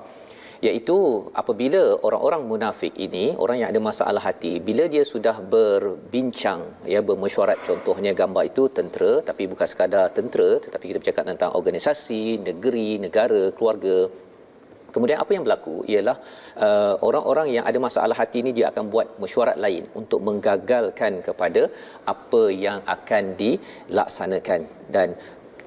iaitu apabila orang-orang munafik ini, orang yang ada masalah hati, bila dia sudah berbincang ya, bermesyuarat, contohnya gambar itu tentera, tapi bukan sekadar tentera tetapi kita bercakap tentang organisasi, negeri, negara, keluarga. Kemudian apa yang berlaku ialah orang-orang yang ada masalah hati ini dia akan buat mesyuarat lain untuk menggagalkan kepada apa yang akan dilaksanakan, dan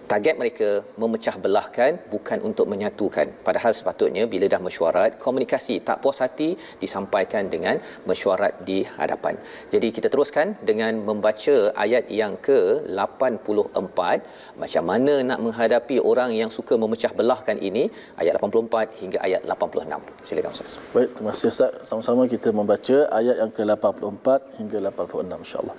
target mereka memecah belahkan, bukan untuk menyatukan. Padahal sepatutnya bila dah mesyuarat, komunikasi tak puas hati disampaikan dengan mesyuarat di hadapan. Jadi kita teruskan dengan membaca ayat yang ke-84, macam mana nak menghadapi orang yang suka memecah belahkan ini, ayat 84 hingga ayat 86. Silakan Ustaz. Baik, terima kasih Ustaz. Sama-sama kita membaca ayat yang ke-84 hingga 86, insya-Allah.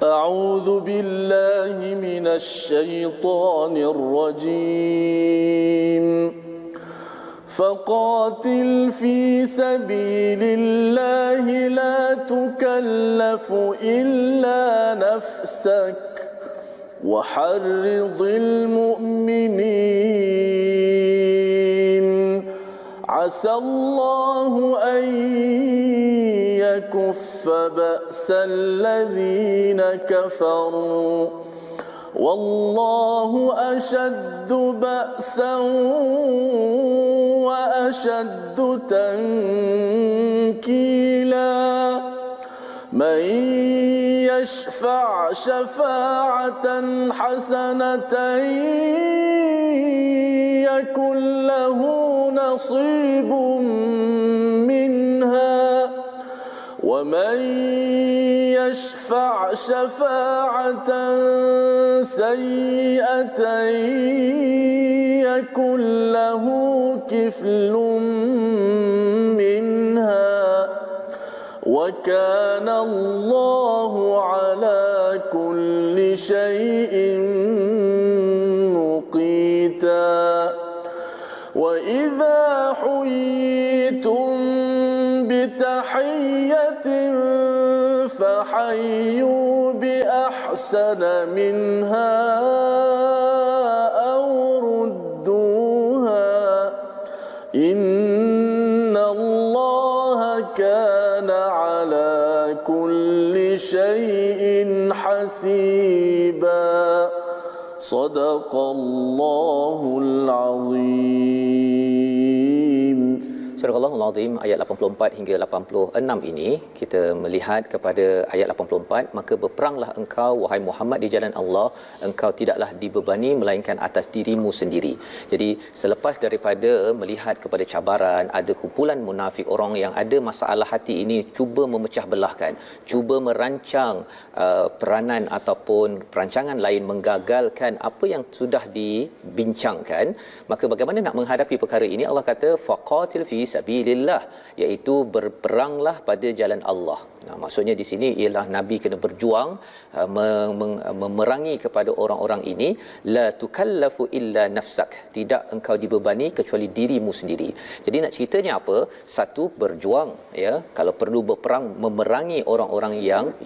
أعوذ بالله من الشيطان الرجيم فقاتل في سبيل الله لا تكلف إلا نفسك وحرض المؤمنين عسى الله أن يكف بأس الذين كفروا والله أشد بأسا وأشد تنكيلا من يشفع شفاعة حسنة يكن له نصيب منها ومن يشفع شفاعة سيئة يكن له كفل منها وكان الله على كل شيء مقيتا وإذا حييتم بتحية فحيوا بأحسن منها أو ردوها إن الله كان على كل شيء حسيبا صدق الله العظيم. Surah Al-Allahul Azim ayat 84 hingga 86 ini kita melihat kepada ayat 84, maka berperanglah engkau wahai Muhammad di jalan Allah, engkau tidaklah dibebani melainkan atas dirimu sendiri. Jadi selepas daripada melihat kepada cabaran, ada kumpulan munafik, orang yang ada masalah hati ini cuba memecah belahkan, cuba merancang peranan ataupun perancangan lain menggagalkan apa yang sudah dibincangkan, maka bagaimana nak menghadapi perkara ini? Allah kata faqatil fi sabilillah fillah, iaitu berperanglah pada jalan Allah. Maksudnya di sini ialah Nabi kena berjuang memerangi kepada orang-orang ini. La tukallafu illa nafsak, tidak engkau dibebani kecuali dirimu sendiri. Jadi nak ceritanya apa? Satu, berjuang, ya, kalau perlu berperang memerangi orang-orang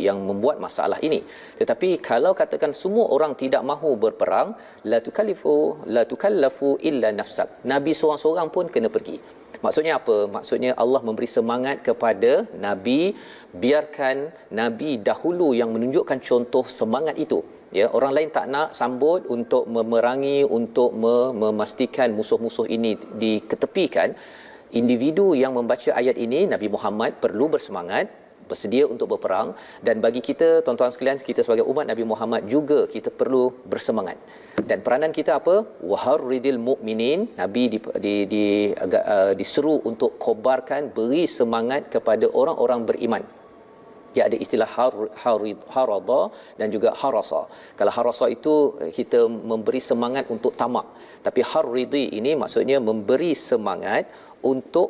yang membuat masalah ini. Tetapi kalau katakan semua orang tidak mahu berperang, la tukallafu illa nafsak, Nabi seorang-seorang pun kena pergi. Maksudnya apa? Maksudnya Allah memberi semangat kepada Nabi, biarkan Nabi dahulu yang menunjukkan contoh semangat itu. Ya, orang lain tak nak sambut untuk memerangi, untuk memastikan musuh-musuh ini diketepikan. Individu yang membaca ayat ini, Nabi Muhammad perlu bersemangat, bersedia untuk berperang. Dan bagi kita, tuan-tuan sekalian, kita sebagai umat Nabi Muhammad juga kita perlu bersemangat. Dan peranan kita apa? Waharridil mu'minin. Nabi diseru untuk kobarkan, beri semangat kepada orang-orang beriman. Dia ada istilah harada dan juga harasa. Kalau harasa itu kita memberi semangat untuk tamak. Tapi harridi ini maksudnya memberi semangat untuk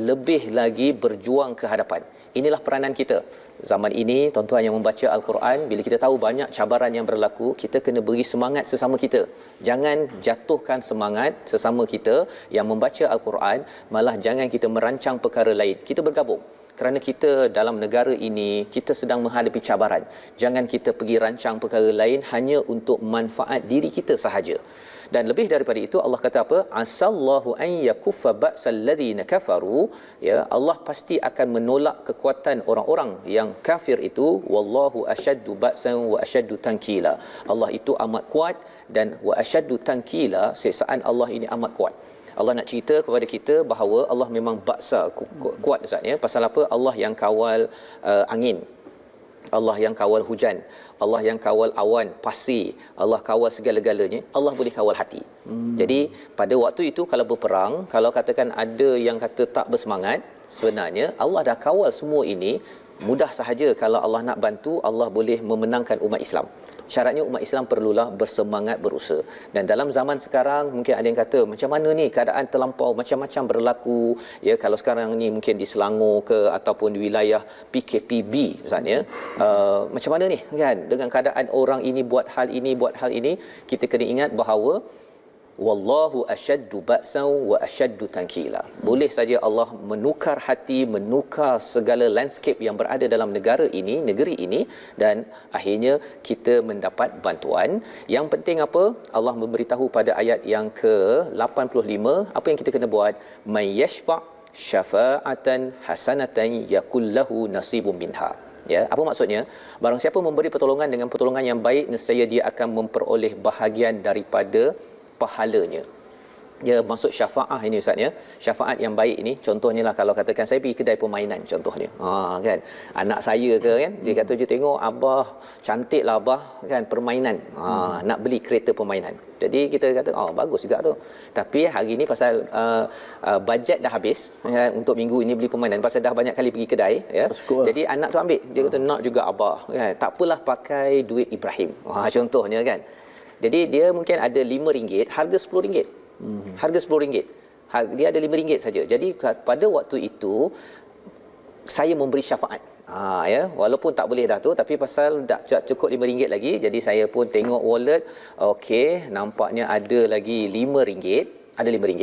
lebih lagi berjuang ke hadapan. Inilah peranan kita. Zaman ini, tuan-tuan yang membaca Al-Quran, bila kita tahu banyak cabaran yang berlaku, kita kena beri semangat sesama kita. Jangan jatuhkan semangat sesama kita yang membaca Al-Quran, malah jangan kita merancang perkara lain. Kita bergabung. Kerana kita dalam negara ini, kita sedang menghadapi cabaran. Jangan kita pergi rancang perkara lain hanya untuk manfaat diri kita sahaja. Dan lebih daripada itu, Allah kata apa? Asallahu an yakuffa ba'sal ladzina kafaru. Ya, Allah pasti akan menolak kekuatan orang-orang yang kafir itu. Wallahu asyaddu ba'san wa asyaddu tankila. Allah itu amat kuat, dan wa asyaddu tankila, siksaan Allah ini amat kuat. Allah nak cerita kepada kita bahawa Allah memang baksa kuat, Ustaz, ya. Pasal apa? Allah yang kawal angin, Allah yang kawal hujan, Allah yang kawal awan, pasir, Allah kawal segala-galanya. Allah boleh kawal hati. Jadi pada waktu itu kalau berperang, kalau katakan ada yang kata tak bersemangat, sebenarnya Allah dah kawal semua ini. Mudah sahaja kalau Allah nak bantu, Allah boleh memenangkan umat Islam. Syaratnya umat Islam perlulah bersemangat berusaha. Dan dalam zaman sekarang mungkin ada yang kata, macam mana ni keadaan terlampau macam-macam berlaku, ya, kalau sekarang ni mungkin di Selangor ke ataupun di wilayah PKPB misalnya, macam mana ni kan, dengan keadaan orang ini buat hal ini, buat hal ini. Kita kena ingat bahawa wallahu asyaddu ba'san wa asyaddu tankila. Boleh saja Allah menukar hati, menukar segala landscape yang berada dalam negara ini, negeri ini, dan akhirnya kita mendapat bantuan. Yang penting apa? Allah memberitahu pada ayat yang ke-85 apa yang kita kena buat. May yashfa' syafa'atan hasanatan yakul lahu nasibun minha. Ya, apa maksudnya? Barang siapa memberi pertolongan dengan pertolongan yang baik, nescaya dia akan memperoleh bahagian daripada pahalanya. Ya, maksud syafaah ini, Ustaz, ya. Syafaat yang baik ini, contohnya lah kalau katakan saya pergi kedai permainan contohnya. Kan. Anak saya ke kan, dia kata je tengok abah cantiklah abah kan permainan. Nak beli kereta permainan. Jadi kita kata bagus juga tu. Tapi hari ni pasal bajet dah habis ya, untuk minggu ini beli permainan, pasal dah banyak kali pergi kedai ya. Jadi anak tu ambil, dia kata nak juga abah kan. Tak apalah pakai duit Ibrahim. Contohnya kan. Jadi dia mungkin ada RM5, harga RM10. Harga RM10. Dia ada RM5 saja. Jadi pada waktu itu saya memberi syafaat. Ya, walaupun tak boleh dah tu, tapi pasal tak cukup RM5 lagi, jadi saya pun tengok wallet, okey, nampaknya ada lagi RM5, ada RM5.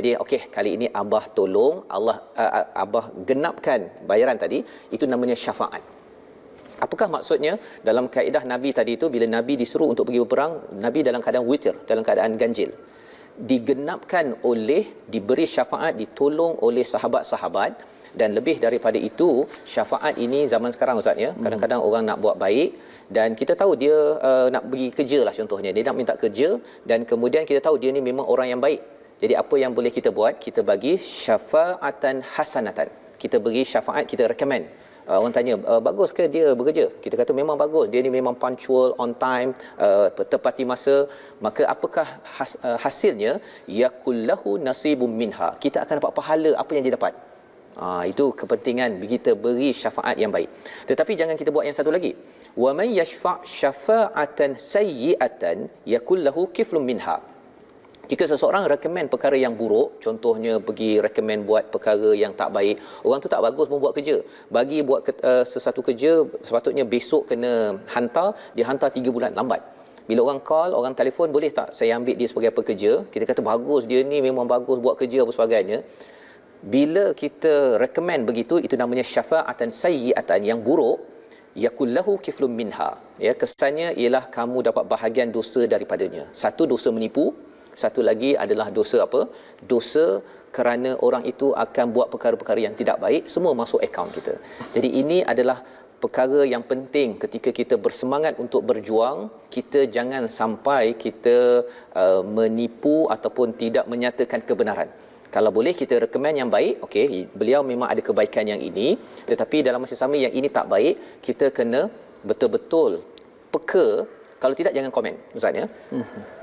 Jadi okey, kali ini abah tolong, abah genapkan bayaran tadi, itu namanya syafaat. Apakah maksudnya? Dalam kaedah Nabi tadi itu, bila Nabi disuruh untuk pergi berperang, Nabi dalam keadaan witir, dalam keadaan ganjil. Digenapkan oleh, diberi syafaat, ditolong oleh sahabat-sahabat. Dan lebih daripada itu, syafaat ini zaman sekarang, Ustaz, ya, kadang-kadang orang nak buat baik dan kita tahu dia nak pergi kerja lah contohnya, dia nak minta kerja dan kemudian kita tahu dia ni memang orang yang baik. Jadi apa yang boleh kita buat? Kita bagi syafaatan hasanatan. Kita beri syafaat, kita recommend. Orang tanya, bagus ke dia bekerja? Kita kata memang bagus, dia ni memang punctual, on time, tepati masa. Maka apakah hasilnya? Yakullahu nasibum minha. Kita akan dapat pahala apa yang dia dapat. Itu kepentingan kita beri syafaat yang baik. Tetapi jangan kita buat yang satu lagi. Wa man yashfa' syafa'atan sayyi'atan yakul lahu kiflun minha. Jika seseorang rekomen perkara yang buruk, contohnya pergi rekomen buat perkara yang tak baik, orang tu tak bagus membuat kerja. Bagi buat sesuatu kerja, sepatutnya besok kena hantar, dia hantar 3 bulan lambat. Bila orang call, orang telefon, boleh tak saya ambil dia sebagai pekerja? Kita kata bagus, dia ni memang bagus buat kerja apa sebagainya. Bila kita rekomen begitu, itu namanya syafa'atan sayyi'atan, yang buruk, yakullahu kiflun minha. Ya, kesannya ialah kamu dapat bahagian dosa daripadanya. Satu, dosa menipu. Satu lagi adalah dosa apa? Dosa kerana orang itu akan buat perkara-perkara yang tidak baik, semua masuk akaun kita. Jadi ini adalah perkara yang penting ketika kita bersemangat untuk berjuang. Kita jangan sampai kita menipu ataupun tidak menyatakan kebenaran. Kalau boleh kita rekomen yang baik, okey, beliau memang ada kebaikan yang ini, tetapi dalam masa sama yang ini tak baik, kita kena betul-betul peka. Kalau tidak, jangan komen, Ustaz ya.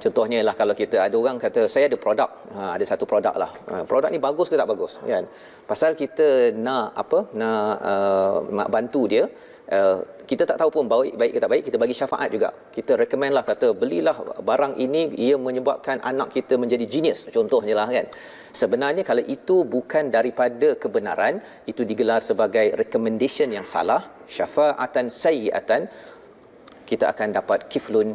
Contohnya lah, kalau kita ada orang kata saya ada produk, ada satu produk lah, produk ni bagus ke tak bagus kan, pasal kita nak nak bantu dia, kita tak tahu pun baik ke tak baik, kita bagi syafaat juga. Kita recommend lah, kata belilah barang ini, ia menyebabkan anak kita menjadi genius, contohnya lah kan. Sebenarnya kalau itu bukan daripada kebenaran, itu digelar sebagai recommendation yang salah, syafa'atan sayyi'atan, kita akan dapat kiflun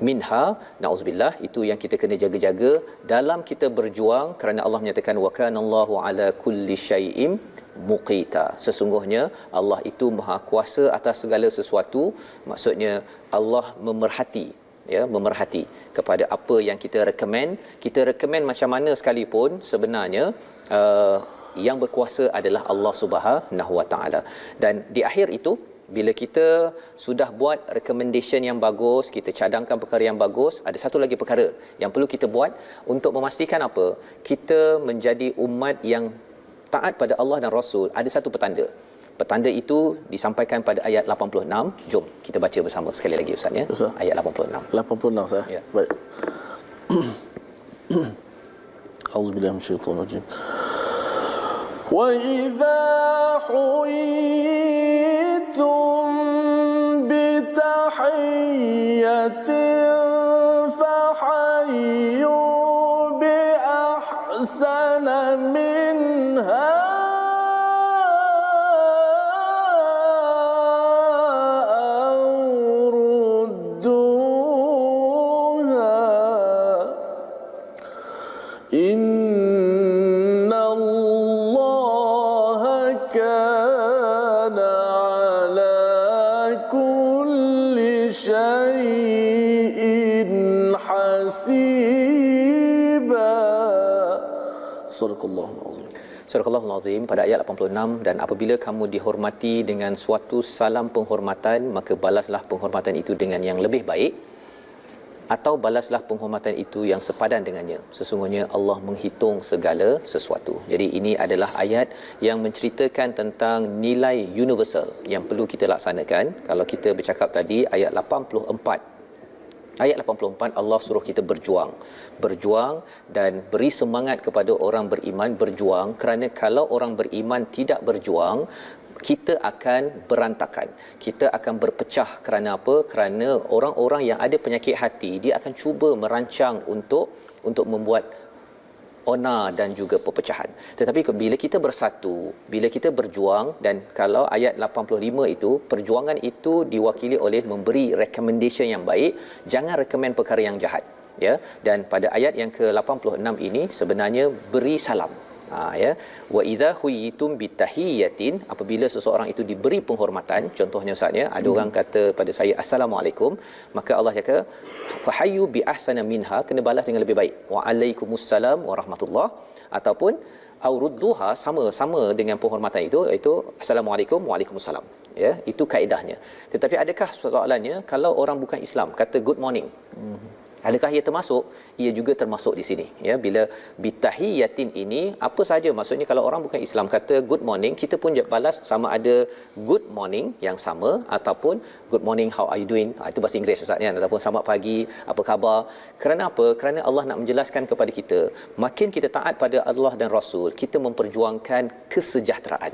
minha, na'udzubillah. Itu yang kita kena jaga-jaga dalam kita berjuang, kerana Allah menyatakan wa kanallahu ala kulli syai'in muqita. Sesungguhnya Allah itu maha kuasa atas segala sesuatu. Maksudnya Allah memerhati, ya, memerhati kepada apa yang kita rekomen. Kita rekomen macam mana sekalipun, sebenarnya yang berkuasa adalah Allah Subhanahu Wa Taala. Dan di akhir itu, bila kita sudah buat recommendation yang bagus, kita cadangkan perkara yang bagus, ada satu lagi perkara yang perlu kita buat untuk memastikan apa? Kita menjadi umat yang taat pada Allah dan Rasul. Ada satu petanda. Petanda itu disampaikan pada ayat 86. Jom kita baca bersama sekali lagi Ustaz ya. Ustaz. Ayat 86. 86 saya. Ya. Baik. Auzubillahi minasyaitonir rajim. Wa idza huyitum bi tahiyyatin fahayyu bi ahsana minha Surahul Azim pada ayat 86. Dan apabila kamu dihormati dengan suatu salam penghormatan, maka balaslah penghormatan itu dengan yang lebih baik, atau balaslah penghormatan itu yang sepadan dengannya. Sesungguhnya Allah menghitung segala sesuatu. Jadi ini adalah ayat yang menceritakan tentang nilai universal yang perlu kita laksanakan. Kalau kita bercakap tadi ayat 84, ayat 84 Allah suruh kita berjuang dan beri semangat kepada orang beriman berjuang, kerana kalau orang beriman tidak berjuang, kita akan berantakan, kita akan berpecah. Kerana apa? Kerana orang-orang yang ada penyakit hati, dia akan cuba merancang untuk membuat onar dan juga perpecahan. Tetapi bila kita bersatu, bila kita berjuang, dan kalau ayat 85 itu, perjuangan itu diwakili oleh memberi recommendation yang baik, jangan recommend perkara yang jahat, ya. Dan pada ayat yang ke-86 ini sebenarnya beri salam. Ya, wa idza huyitum bitahiyatin, apabila seseorang itu diberi penghormatan, contohnya Ustaz ya, ada orang kata pada saya assalamualaikum, maka Allah cakap fahayyu bi ahsana minha, kena balas dengan lebih baik, wa alaikumussalam warahmatullah, ataupun aurudduha, sama dengan penghormatan itu, iaitu assalamualaikum waalaikumsalam, ya, itu kaedahnya. Tetapi adakah soalannya kalau orang bukan Islam kata good morning, adakah ia termasuk? Ia juga termasuk di sini, ya. Bila bitahiyatin ini apa saja, maksudnya kalau orang bukan Islam kata good morning, kita pun balas sama ada good morning yang sama ataupun good morning how are you doing, itu bahasa Inggeris Ustaz ya, ataupun selamat pagi, apa khabar. Kerana apa? Kerana Allah nak menjelaskan kepada kita, makin kita taat pada Allah dan Rasul, kita memperjuangkan kesejahteraan.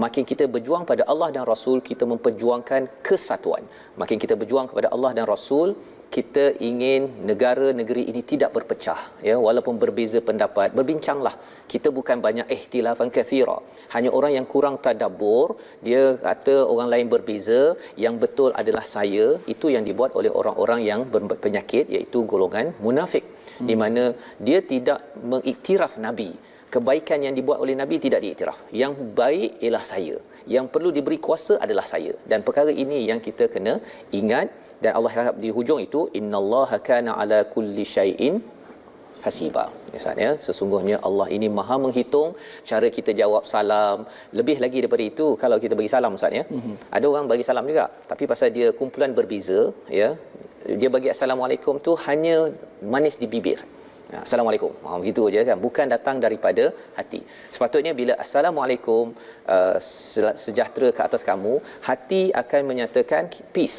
Makin kita berjuang pada Allah dan Rasul, kita memperjuangkan kesatuan. Makin kita berjuang kepada Allah dan Rasul, kita ingin negara-negeri ini tidak berpecah, ya, walaupun berbeza pendapat, berbincanglah. Kita bukan banyak ihtilafan kathira, hanya orang yang kurang tadabbur, dia kata orang lain berbeza, yang betul adalah saya. Itu yang dibuat oleh orang-orang yang berpenyakit, iaitu golongan munafik, di mana dia tidak mengiktiraf Nabi. Kebaikan yang dibuat oleh Nabi tidak diiktiraf. Yang baik ialah saya, yang perlu diberi kuasa adalah saya. Dan perkara ini yang kita kena ingat. Dan Allah harap di hujung itu, innallaha kana ala kulli syai'in hasiba. Misalnya, sesungguhnya Allah ini maha menghitung cara kita jawab salam. Lebih lagi daripada itu, kalau kita bagi salam Ustaz, ya, ada orang bagi salam juga, tapi pasal dia kumpulan berbeza, ya, dia bagi assalamualaikum tu hanya manis di bibir. Assalamualaikum, begitu je kan, bukan datang daripada hati. Sepatutnya bila assalamualaikum, sejahtera ke atas kamu, hati akan menyatakan peace,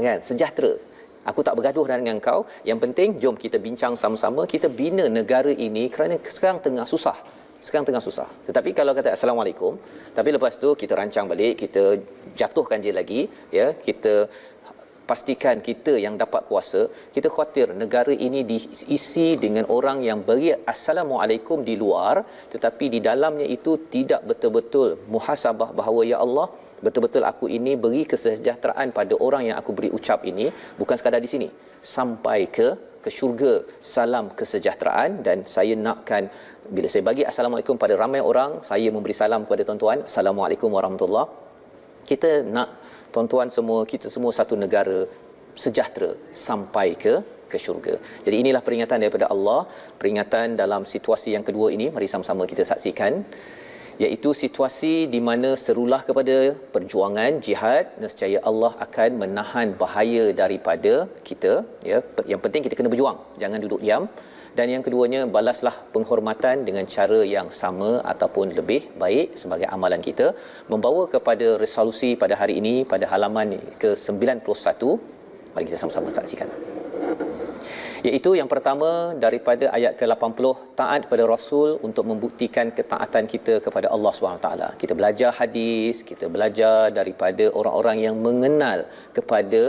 kan, sejahtera, aku tak bergaduh dengan kau, yang penting jom kita bincang sama-sama, kita bina negara ini kerana sekarang tengah susah. Tetapi kalau kata assalamualaikum, tapi lepas tu kita rancang balik, kita jatuhkan dia lagi, ya, kita pastikan kita yang dapat kuasa, kita khawatir negara ini diisi dengan orang yang beri assalamualaikum di luar, tetapi di dalamnya itu tidak betul-betul muhasabah bahawa ya Allah, betul-betul aku ini beri kesejahteraan pada orang yang aku beri ucap ini, bukan sekadar di sini, sampai ke syurga, salam kesejahteraan. Dan saya nakkan bila saya bagi assalamualaikum pada ramai orang, saya memberi salam kepada tuan-tuan, assalamualaikum warahmatullahi. Kita nak tuan-tuan semua, kita semua satu negara sejahtera sampai ke syurga. Jadi inilah peringatan daripada Allah, peringatan dalam situasi yang kedua ini. Mari sama-sama kita saksikan, iaitu situasi di mana serulah kepada perjuangan jihad, nescaya Allah akan menahan bahaya daripada kita, ya. Yang penting kita kena berjuang, jangan duduk diam. Dan yang keduanya, balaslah penghormatan dengan cara yang sama ataupun lebih baik sebagai amalan kita, membawa kepada resolusi pada hari ini pada halaman ke-91. Mari kita sama-sama saksikan. Iaitu yang pertama daripada ayat ke-80, taat kepada Rasul untuk membuktikan ketaatan kita kepada Allah SWT. Kita belajar hadis, kita belajar daripada orang-orang yang mengenal kepada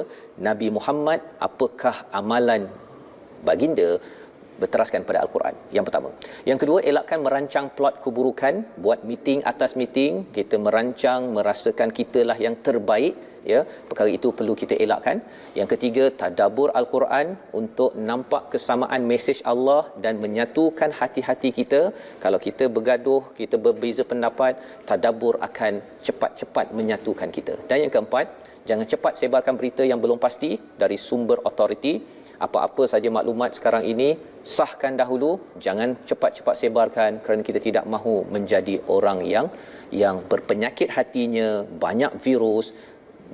Nabi Muhammad, apakah amalan baginda berteraskan pada Al-Quran. Yang pertama. Yang kedua, elakkan merancang plot keburukan, buat meeting atas meeting, kita merancang, merasakan kitalah yang terbaik, ya. Perkara itu perlu kita elakkan. Yang ketiga, tadabbur Al-Quran untuk nampak kesamaan mesej Allah dan menyatukan hati-hati kita. Kalau kita bergaduh, kita berbeza pendapat, tadabbur akan cepat-cepat menyatukan kita. Dan yang keempat, jangan cepat sebarkan berita yang belum pasti dari sumber autoriti. Apa-apa saja maklumat sekarang ini, sahkan dahulu, jangan cepat-cepat sebarkan, kerana kita tidak mahu menjadi orang yang berpenyakit hatinya, banyak virus,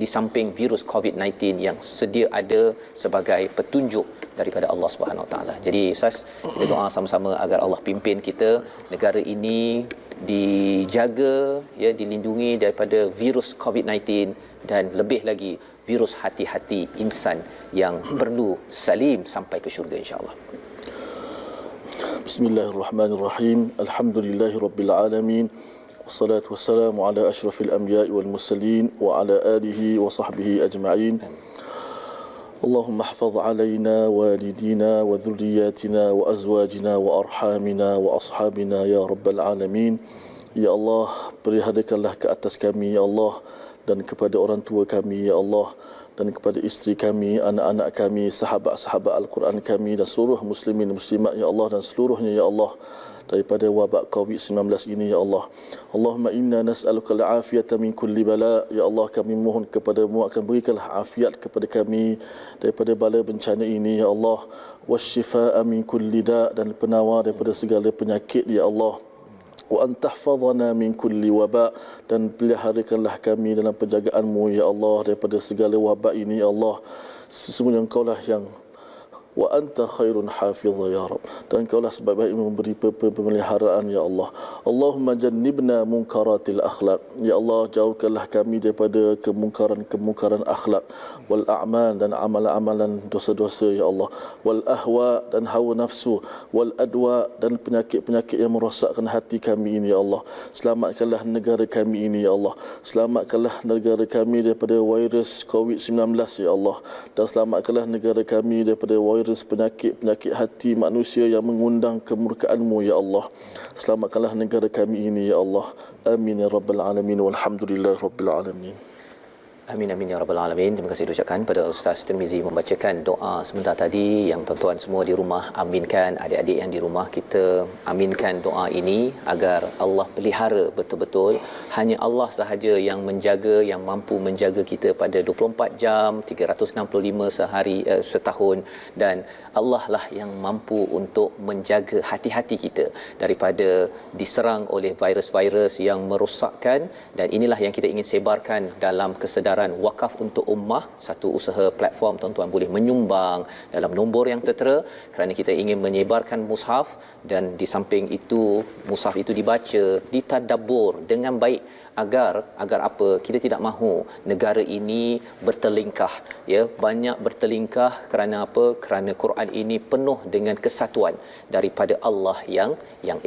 di samping virus COVID-19 yang sedia ada sebagai petunjuk daripada Allah Subhanahu Wa Taala. Jadi Ustaz, kita doa sama-sama agar Allah pimpin kita, negara ini dijaga, ya, dilindungi daripada virus COVID-19 dan lebih lagi virus hati-hati insan yang perlu salim sampai ke syurga insya-Allah. Bismillahirrahmanirrahim. Alhamdulillahirabbil alamin. Wassalatu wassalamu ala asyrafil anbiya'i wal mursalin wa ala alihi wa sahbihi ajma'in. Allahumma ihfaz alaina walidina wa dhurriyyatina wa azwajina wa arhamina wa ashabina ya rabbal alamin. Ya Allah, peliharakanlah ke atas kami ya Allah, dan kepada orang tua kami ya Allah, dan kepada isteri kami, anak-anak kami, sahabat-sahabat Al-Quran kami, dan seluruh muslimin muslimat ya Allah, dan seluruhnya ya Allah, daripada wabak COVID-19 ini ya Allah. Allahumma inna nas'aluka al-afiyata min kulli bala. Ya Allah, kami mohon kepadamu akan berikanlah afiat kepada kami daripada bala bencana ini ya Allah. Wasyifaa min kulli da', dan penawar daripada segala penyakit ya Allah. Wa antahfazana min kulli waba', dan peliharakanlah kami dalam penjagaanmu ya Allah daripada segala wabak ini ya Allah. Sesungguhnya Engkau lah yang wa anta khairun hafidha ya Rabb. Dan Engkau lah sebaik-baik memberi pemeliharaan ya Allah. Allahumma jannibna munkaratil akhlaq. Ya Allah, jauhkanlah kami daripada kemungkaran akhlak, wal a'mal, dan amalan-amalan dosa-dosa ya Allah, wal ahwa, dan hawa nafsu, wal adwa, dan penyakit-penyakit yang merosakkan hati kami ini ya Allah. Selamatkanlah negara kami ini ya Allah. Selamatkanlah negara kami daripada virus COVID-19 ya Allah, dan selamatkanlah negara kami daripada virus penyakit hati manusia yang mengundang kemurkaan-Mu ya Allah. Selamatkanlah negara kami ini ya Allah. Amin ya rabbal alamin, walhamdulillah rabbil alamin. Amin amin ya rabbal alamin. Terima kasih diucapkan pada Ustaz Tirmizi membacakan doa sebentar tadi yang tuan-tuan semua di rumah aminkan, adik-adik yang di rumah kita aminkan doa ini agar Allah pelihara betul-betul. Hanya Allah sahaja yang menjaga, yang mampu menjaga kita pada 24 jam 365 setahun, dan Allah lah yang mampu untuk menjaga hati-hati kita daripada diserang oleh virus-virus yang merosakkan. Dan inilah yang kita ingin sebarkan dalam kesedaran Wakaf untuk Ummah, satu usaha platform. Tuan-tuan boleh menyumbang dalam nombor yang tertera kerana kita ingin menyebarkan mushaf, dan di samping itu mushaf itu dibaca, ditadabbur dengan baik agar apa, kita tidak mahu negara ini bertelingkah ya, banyak bertelingkah. Kerana apa? Kerana Quran ini penuh dengan kesatuan daripada Allah yang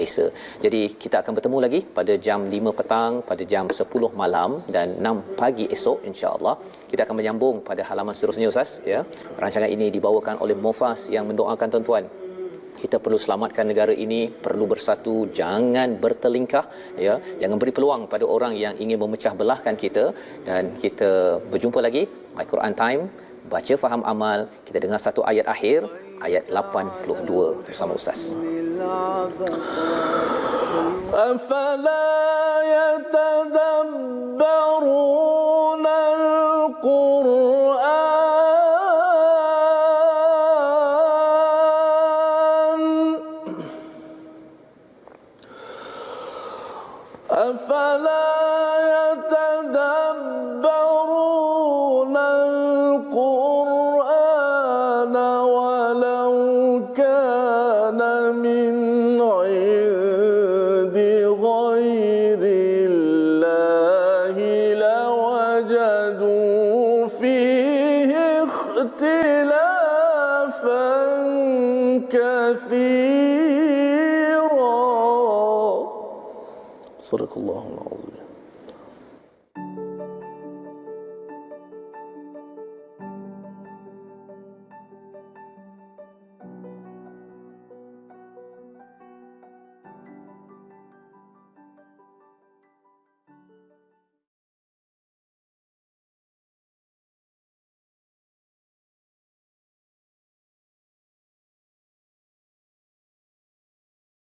esa. Jadi kita akan bertemu lagi pada jam 5 petang, pada jam 10 malam dan 6 pagi esok insya-Allah. Kita akan menyambung pada halaman seterusnya Ustaz ya. Rancangan ini dibawakan oleh Mufas yang mendoakan tuan-tuan, kita perlu selamatkan negara ini, perlu bersatu, jangan bertelingkah ya, jangan beri peluang pada orang yang ingin memecah belahkan kita. Dan kita berjumpa lagi My Quran Time, baca faham amal. Kita dengar satu ayat akhir, ayat 82 bersama Ustaz. Afala yatadabbaruna al-Qur'an أفلا يتدبرون القرآن ولو كان من عند غير الله لوجدوا فيه اختلافا كثيرا. صدق الله العظيم.